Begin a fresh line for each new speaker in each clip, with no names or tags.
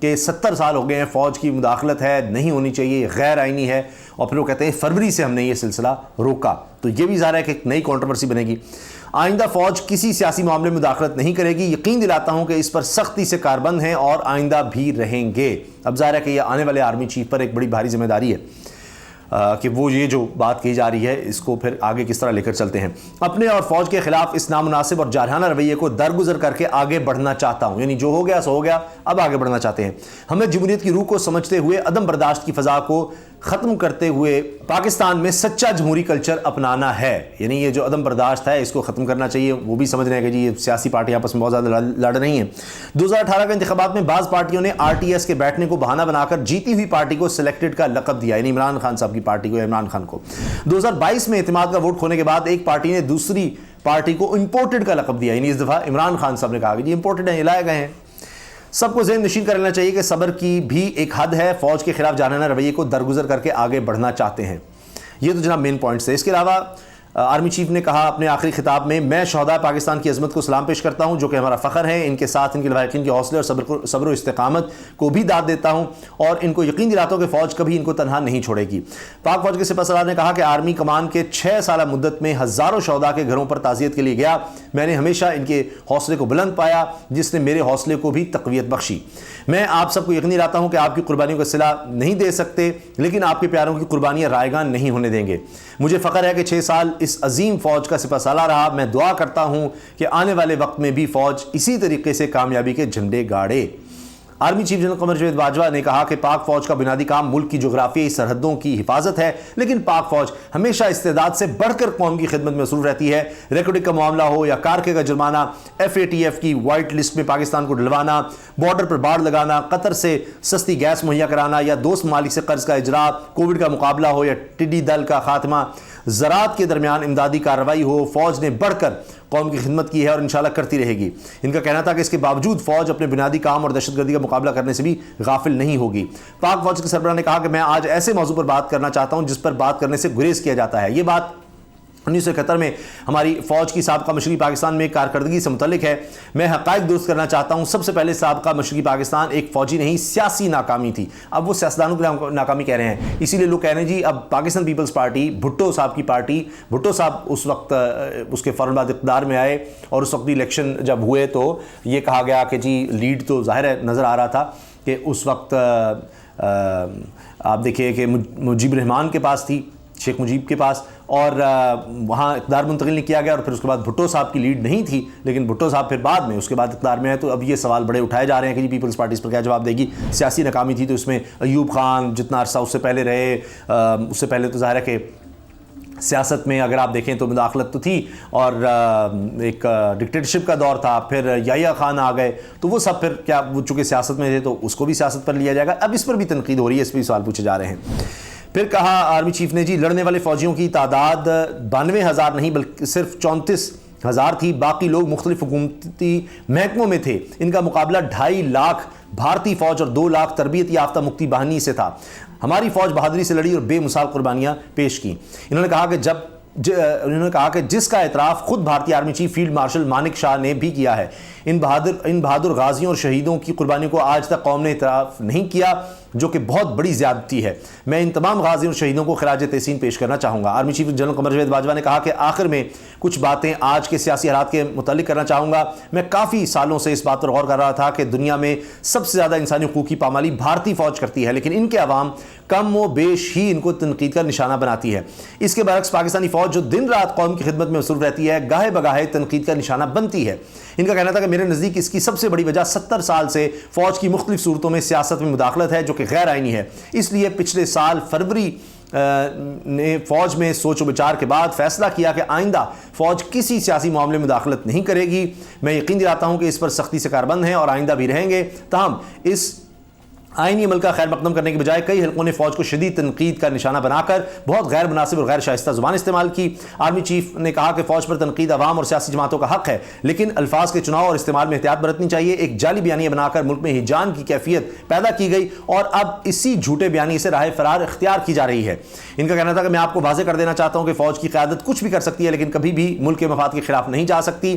کہ 70 سال ہو گئے ہیں فوج کی مداخلت ہے، نہیں ہونی چاہیے، غیر آئینی ہے، اور پھر وہ کہتے ہیں فروری سے ہم نے یہ سلسلہ روکا. تو یہ بھی ظاہر ہے کہ ایک نئی کنٹروورسی بنے گی. آئندہ فوج کسی سیاسی معاملے میں مداخلت نہیں کرے گی، یقین دلاتا ہوں کہ اس پر سختی سے کاربند ہیں اور آئندہ بھی رہیں گے. اب ظاہر ہے کہ یہ آنے والے آرمی چیف پر ایک بڑی بھاری ذمہ داری ہے کہ وہ یہ جو بات کہی جا رہی ہے اس کو پھر آگے کس طرح لے کر چلتے ہیں. اپنے اور فوج کے خلاف اس نامناسب اور جارحانہ رویے کو درگزر کر کے آگے بڑھنا چاہتا ہوں. یعنی جو ہو گیا سو ہو گیا، اب آگے بڑھنا چاہتے ہیں. ہمیں جمہوریت کی روح کو سمجھتے ہوئے عدم برداشت کی فضا کو ختم کرتے ہوئے پاکستان میں سچا جمہوری کلچر اپنانا ہے. یعنی یہ جو عدم برداشت ہے اس کو ختم کرنا چاہیے. وہ بھی سمجھ رہے ہیں کہ جی یہ سیاسی پارٹیاں آپس میں بہت زیادہ لڑ رہی ہیں. 2018 کے انتخابات میں بعض پارٹیوں نے RTS کے بیٹھنے کو بہانہ بنا کر جیتی ہوئی پارٹی کو سلیکٹڈ کا لقب دیا، یعنی عمران خان صاحب کی پارٹی کو، عمران خان کو. 2022 میں اعتماد کا ووٹ کھونے کے بعد ایک پارٹی نے دوسری پارٹی کو امپورٹڈ کا لقب دیا. یعنی اس دفعہ عمران خان صاحب نے کہا کہ جی امپورٹڈ ہیں، یہ لائے گئے ہیں. سب کو ذہن نشین کر لینا چاہیے کہ صبر کی بھی ایک حد ہے. فوج کے خلاف جارحانہ رویے کو درگزر کر کے آگے بڑھنا چاہتے ہیں. یہ تو جناب مین پوائنٹس ہے. اس کے علاوہ آرمی چیف نے کہا اپنے آخری خطاب میں، میں شہداء پاکستان کی عظمت کو سلام پیش کرتا ہوں جو کہ ہمارا فخر ہے. ان کے ساتھ ان کے لواحقین کے حوصلے اور صبر و استقامت کو بھی داد دیتا ہوں اور ان کو یقین دلاتا ہوں کہ فوج کبھی ان کو تنہا نہیں چھوڑے گی. پاک فوج کے سپہ سالار نے کہا کہ آرمی کمان کے 6 سالہ مدت میں ہزاروں شہداء کے گھروں پر تعزیت کے لیے گیا. میں نے ہمیشہ ان کے حوصلے کو بلند پایا جس نے میرے حوصلے کو بھی تقویت بخشی. میں آپ سب کو یقین دلاتا ہوں کہ آپ کی قربانیوں کا صلہ نہیں دے سکتے لیکن آپ کے پیاروں کی قربانیاں رائیگان نہیں ہونے دیں گے. مجھے فخر ہے کہ 6 سال اس عظیم فوج کا سپہ سالار رہا. میں دعا کرتا ہوں کہ آنے والے وقت میں بھی فوج اسی طریقے سے کامیابی کے جھنڈے گاڑے. Army chief general Qamar Javed Bajwa نے کہا کہ پاک فوج کا بنیادی کام ملک کی جغرافیائی سرحدوں کی حفاظت ہے لیکن پاک فوج ہمیشہ استعداد سے بڑھ کر قوم کی خدمت میں مصروف رہتی ہے. ریکارڈنگ کا معاملہ ہو یا کارکے کا جرمانہ، FATF کی وائٹ لسٹ میں پاکستان کو ڈلوانا، بارڈر پر باڑ لگانا، قطر سے سستی گیس مہیا کرانا یا دوست ممالک سے قرض کا اجرا، کووڈ کا مقابلہ ہو یا ٹڈی دل کا خاتمہ، زراعت کے درمیان امدادی کارروائی ہو، فوج نے بڑھ کر قوم کی خدمت کی ہے اور انشاءاللہ کرتی رہے گی. ان کا کہنا تھا کہ اس کے باوجود فوج اپنے بنیادی کام اور دہشت گردی کا مقابلہ کرنے سے بھی غافل نہیں ہوگی. پاک فوج کے سربراہ نے کہا کہ میں آج ایسے موضوع پر بات کرنا چاہتا ہوں جس پر بات کرنے سے گریز کیا جاتا ہے. یہ بات 1971 میں ہماری فوج کی سابقہ مشرقی پاکستان میں کارکردگی سے متعلق ہے. میں حقائق درست کرنا چاہتا ہوں. سب سے پہلے سابقہ مشرقی پاکستان ایک فوجی نہیں سیاسی ناکامی تھی. اب وہ سیاستدانوں کی ناکامی کہہ رہے ہیں، اسی لیے لوگ کہہ رہے ہیں جی اب پاکستان پیپلز پارٹی، بھٹو صاحب کی پارٹی، بھٹو صاحب اس وقت اس کے فوراً بعد اقتدار میں آئے اور اس وقت الیکشن جب ہوئے تو یہ کہا گیا کہ جی لیڈ تو ظاہر ہے نظر آ رہا تھا کہ اس وقت آپ دیکھیے کہ مجیب الرحمان کے پاس تھی، شیخ مجیب کے پاس، اور وہاں اقتدار منتقل نہیں کیا گیا اور پھر اس کے بعد بھٹو صاحب کی لیڈ نہیں تھی لیکن بھٹو صاحب پھر بعد میں اس کے بعد اقتدار میں ہے. تو اب یہ سوال بڑے اٹھائے جا رہے ہیں کہ جی پیپلز پارٹی اس پر کیا جواب دے گی. سیاسی ناکامی تھی تو اس میں ایوب خان جتنا عرصہ اس سے پہلے رہے، اس سے پہلے تو ظاہر ہے کہ سیاست میں اگر آپ دیکھیں تو مداخلت تو تھی اور ایک ڈکٹیٹرشپ کا دور تھا. پھر یحییٰ خان آ گئے تو وہ سب پھر کیا وہ چونکہ سیاست میں تھے تو اس کو بھی سیاست پر لیا جائے گا. اب اس پر بھی تنقید ہو رہی ہے، اس پہ بھی سوال پوچھے جا رہے ہیں. پھر کہا آرمی چیف نے جی لڑنے والے فوجیوں کی تعداد 92,000 نہیں بلکہ صرف 34,000 تھی. باقی لوگ مختلف حکومتی محکموں میں تھے. ان کا مقابلہ 2.5 لاکھ بھارتی فوج اور 2 لاکھ تربیت یافتہ مکتی باہنی سے تھا. ہماری فوج بہادری سے لڑی اور بے مثال قربانیاں پیش کی. انہوں نے کہا کہ جس کا اعتراف خود بھارتی army chief field marshal Manekshaw نے بھی کیا ہے. ان بہادر غازیوں اور شہیدوں کی قربانیوں کو آج تک قوم نے اعتراف نہیں کیا جو کہ بہت بڑی زیادتی ہے. میں ان تمام غازیوں اور شہیدوں کو خراج تحسین پیش کرنا چاہوں گا. Army chief general Qamar Javed Bajwa نے کہا کہ آخر میں کچھ باتیں آج کے سیاسی حالات کے متعلق کرنا چاہوں گا. میں کافی سالوں سے اس بات پر غور کر رہا تھا کہ دنیا میں سب سے زیادہ انسانی حقوق کی پامالی بھارتی فوج کرتی ہے لیکن ان کے عوام کم و بیش ہی ان کو تنقید کا نشانہ بناتی ہے. اس کے برعکس پاکستانی فوج جو دن رات قوم کی خدمت میں مصروف رہتی ہے گاہے بگاہے تنقید کا نشانہ بنتی ہے. ان کا کہنا تھا کہ میرے نزدیک اس کی سب سے بڑی وجہ 70 سال سے فوج کی مختلف صورتوں میں سیاست میں مداخلت ہے جو کہ غیر آئینی ہے. اس لیے پچھلے سال فروری نے فوج میں سوچ و بچار کے بعد فیصلہ کیا کہ آئندہ فوج کسی سیاسی معاملے میں مداخلت نہیں کرے گی. میں یقین دلاتا ہوں کہ اس پر سختی سے کاربند ہیں اور آئندہ بھی رہیں گے. تاہم اس آئینی عمل کا خیر مقدم کرنے کے بجائے کئی حلقوں نے فوج کو شدید تنقید کا نشانہ بنا کر بہت غیر مناسب اور غیر شائستہ زبان استعمال کی. آرمی چیف نے کہا کہ فوج پر تنقید عوام اور سیاسی جماعتوں کا حق ہے لیکن الفاظ کے چناؤ اور استعمال میں احتیاط برتنی چاہیے. ایک جعلی بیانیہ بنا کر ملک میں ہیجان کی کیفیت پیدا کی گئی اور اب اسی جھوٹے بیانیے سے راہ فرار اختیار کی جا رہی ہے. ان کا کہنا تھا کہ میں آپ کو واضح کر دینا چاہتا ہوں کہ فوج کی قیادت کچھ بھی کر سکتی ہے لیکن کبھی بھی ملک کے مفاد کے خلاف نہیں جا سکتی.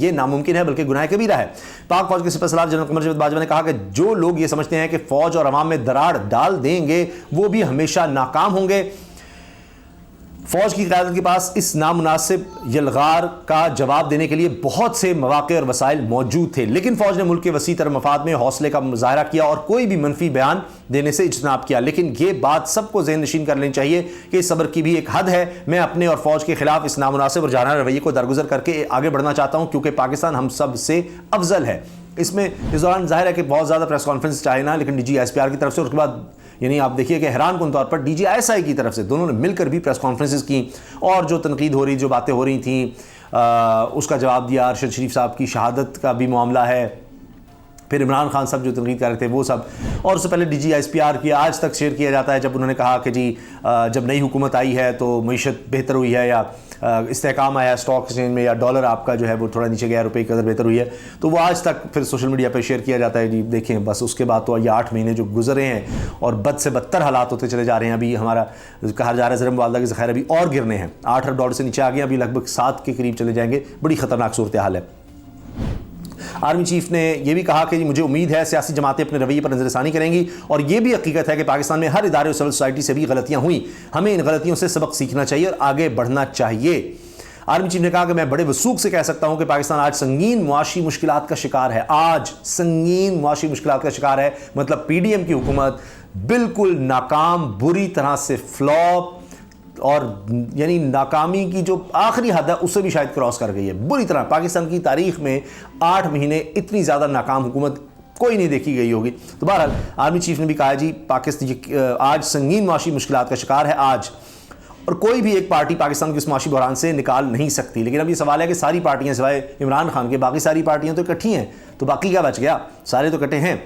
یہ ناممکن ہے بلکہ گناہ کبیرہ ہے۔ پاک فوج کے سپہ سالار جنرل قمر جاوید باجوہ نے کہا کہ جو لوگ یہ سمجھتے ہیں کہ فوج اور عوام میں دراڑ ڈال دیں گے وہ بھی ہمیشہ ناکام ہوں گے۔ فوج کی قیادت کے پاس اس نامناسب یلغار کا جواب دینے کے لیے بہت سے مواقع اور وسائل موجود تھے، لیکن فوج نے ملک کے وسیع تر مفاد میں حوصلے کا مظاہرہ کیا اور کوئی بھی منفی بیان دینے سے اجتناب کیا۔ لیکن یہ بات سب کو ذہن نشین کر لینی چاہیے کہ اس صبر کی بھی ایک حد ہے۔ میں اپنے اور فوج کے خلاف اس نامناسب اور جارحانہ رویے کو درگزر کر کے آگے بڑھنا چاہتا ہوں، کیونکہ پاکستان ہم سب سے افضل ہے۔ اس دوران ظاہر ہے کہ بہت زیادہ پریس کانفرنس چاہے نا، لیکن DGI SPR کی طرف سے، اور اس کے بعد یعنی آپ دیکھیے کہ حیران کن طور پر DGI کی طرف سے دونوں نے مل کر بھی پریس کانفرنسز کی اور جو تنقید ہو رہی، جو باتیں ہو رہی تھیں اس کا جواب دیا۔ ارشد شریف صاحب کی شہادت کا بھی معاملہ ہے، پھر عمران خان صاحب جو تنقید کر رہے تھے وہ سب، اور اس سے پہلے DGI SPR کی آج تک شیئر کیا جاتا ہے جب انہوں نے کہا کہ جی جب نئی حکومت آئی ہے تو معیشت بہتر ہوئی ہے، یا استحکام آیا اسٹاک ایکسچینج میں، یا ڈالر آپ کا جو ہے وہ تھوڑا نیچے گیا، روپے کی قدر بہتر ہوئی ہے، تو وہ آج تک پھر سوشل میڈیا پہ شیئر کیا جاتا ہے۔ جی دیکھیں بس اس کے بعد تو یہ 8 مہینے جو گزرے ہیں اور بد سے بدتر حالات ہوتے چلے جا رہے ہیں۔ ابھی ہمارا کہا جا رہا ہے زر مبادلہ کے ذخائر ابھی اور گرنے ہیں، 8 ارب ڈالر سے نیچے آ گئے، ابھی لگ بھگ 7 کے قریب چلے جائیں گے۔ بڑی خطرناک صورتحال ہے۔ آرمی چیف نے یہ بھی کہا کہ مجھے امید ہے سیاسی جماعتیں اپنے رویے پر نظر ثانی کریں گی، اور یہ بھی حقیقت ہے کہ پاکستان میں ہر ادارے اور سول سوسائٹی سے بھی غلطیاں ہوئیں، ہمیں ان غلطیوں سے سبق سیکھنا چاہیے اور آگے بڑھنا چاہیے۔ آرمی چیف نے کہا کہ میں بڑے وثوق سے کہہ سکتا ہوں کہ پاکستان آج سنگین معاشی مشکلات کا شکار ہے، آج سنگین معاشی مشکلات کا شکار ہے، مطلب PDM کی حکومت بالکل ناکام، بری طرح سے فلاپ، اور یعنی ناکامی کی جو آخری حد ہے اسے بھی شاید کراس کر گئی ہے بری طرح۔ پاکستان کی تاریخ میں 8 مہینے اتنی زیادہ ناکام حکومت کوئی نہیں دیکھی گئی ہوگی۔ تو بہرحال آرمی چیف نے بھی کہا جی پاکستان آج سنگین معاشی مشکلات کا شکار ہے آج، اور کوئی بھی ایک پارٹی پاکستان کو اس معاشی بحران سے نکال نہیں سکتی۔ لیکن اب یہ سوال ہے کہ ساری پارٹیاں سوائے عمران خان کے باقی ساری پارٹیاں تو اکٹھی ہیں، تو باقی کیا بچ گیا؟ سارے تو کٹے ہیں۔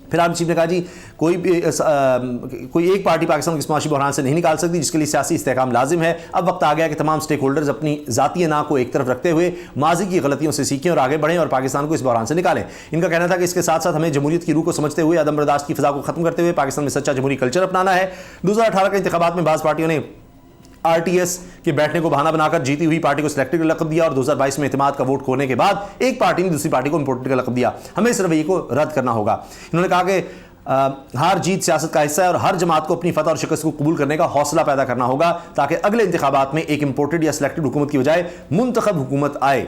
پھر آرمی چیف نے کہا جی کوئی ایک پارٹی پاکستان کو اس معاشی بحران سے نہیں نکال سکتی، جس کے لیے سیاسی استحکام لازم ہے۔ اب وقت آ گیا کہ تمام سٹیک ہولڈرز اپنی ذاتی انا کو ایک طرف رکھتے ہوئے ماضی کی غلطیوں سے سیکھیں اور آگے بڑھیں اور پاکستان کو اس بحران سے نکالیں۔ ان کا کہنا تھا کہ اس کے ساتھ ساتھ ہمیں جمہوریت کی روح کو سمجھتے ہوئے عدم برداشت کی فضا کو ختم کرتے ہوئے پاکستان میں سچا جمہوری کلچر اپنانا ہے۔ 2018 کے انتخابات میں بعض پارٹیوں نے RTS کے بیٹھنے کو بہانہ بنا کر جیتی ہوئی پارٹی کو سلیکٹڈ کا لقب دیا، اور 2022 میں اعتماد کا ووٹ کھونے کے بعد ایک پارٹی نے دوسری پارٹی کو امپورٹڈ کا لقب دیا۔ ہمیں اس رویے کو رد کرنا ہوگا۔ انہوں نے کہا کہ ہار جیت سیاست کا حصہ ہے اور ہر جماعت کو اپنی فتح اور شکست کو قبول کرنے کا حوصلہ پیدا کرنا ہوگا تاکہ اگلے انتخابات میں ایک امپورٹڈ یا سلیکٹڈ حکومت کی بجائے منتخب حکومت آئے۔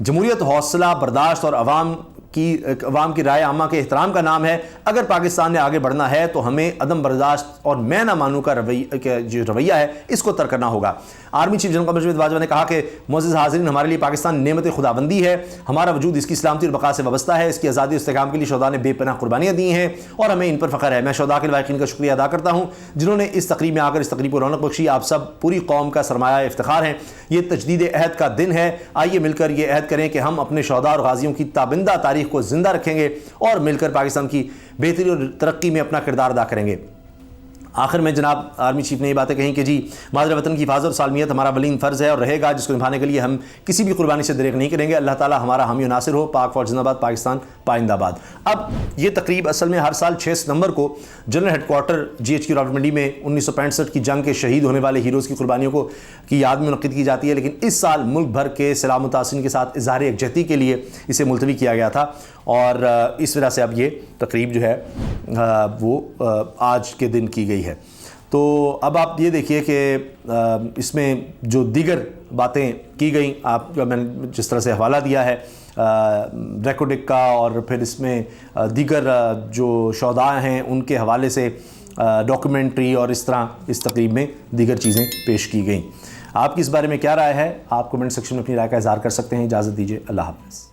جمہوریت حوصلہ برداشت اور عوام کی رائے عامہ کے احترام کا نام ہے۔ اگر پاکستان نے آگے بڑھنا ہے تو ہمیں عدم برداشت اور میں نہ مانوں کا جو رویہ ہے اس کو ترک کرنا ہوگا۔ Army chief general Qamar Javed Bajwa نے کہا کہ معزز حاضرین، ہمارے لیے پاکستان نعمت خداوندی ہے، ہمارا وجود اس کی سلامتی اور بقا سے وابستہ ہے، اس کی آزادی اور استحکام کے لیے شہداء نے بے پناہ قربانیاں دی ہیں اور ہمیں ان پر فخر ہے۔ میں شہداء کے لواحقین کا شکریہ ادا کرتا ہوں جنہوں نے اس تقریب میں آ کر اس تقریب کو رونق بخشی۔ آپ سب پوری قوم کا سرمایہ افتخار ہیں۔ یہ تجدید عہد کا دن ہے، آئیے مل کر یہ عہد کریں کہ ہم اپنے شہداء اور غازیوں کی تابندہ تاریخ کو زندہ رکھیں گے اور مل کر پاکستان کی بہتری اور ترقی میں اپنا کردار ادا کریں گے۔ آخر میں جناب آرمی چیف نے یہ باتیں کہیں کہ جی مادر وطن کی حفاظت اور سالمیت ہمارا ولین فرض ہے اور رہے گا، جس کو نبھانے کے لیے ہم کسی بھی قربانی سے دریغ نہیں کریں گے۔ اللہ تعالیٰ ہمارا حامی و ناصر ہو۔ پاک فوج زندہ باد، پاکستان پائندہ باد۔ اب یہ تقریب اصل میں ہر سال 6 ستمبر کو general headquarter GHQ Rawalpindi میں 1965 کی جنگ کے شہید ہونے والے ہیروز کی قربانیوں کی یاد میں منعقد کی جاتی ہے، لیکن اس سال ملک بھر کے سلام متاثرین کے ساتھ اظہار یکجہتی کے لیے اسے ملتوی کیا گیا تھا، اور اس وجہ سے اب یہ تقریب جو ہے وہ آج کے دن کی گئی ہے۔ تو اب آپ یہ دیکھیے کہ اس میں جو دیگر باتیں کی گئیں، آپ میں نے جس طرح سے حوالہ دیا ہے ریکوڈک کا، اور پھر اس میں دیگر جو شہداء ہیں ان کے حوالے سے ڈاکیومنٹری، اور اس طرح اس تقریب میں دیگر چیزیں پیش کی گئیں۔ آپ کی اس بارے میں کیا رائے ہے؟ آپ کمنٹ سیکشن میں اپنی رائے کا اظہار کر سکتے ہیں۔ اجازت دیجیے، اللہ حافظ۔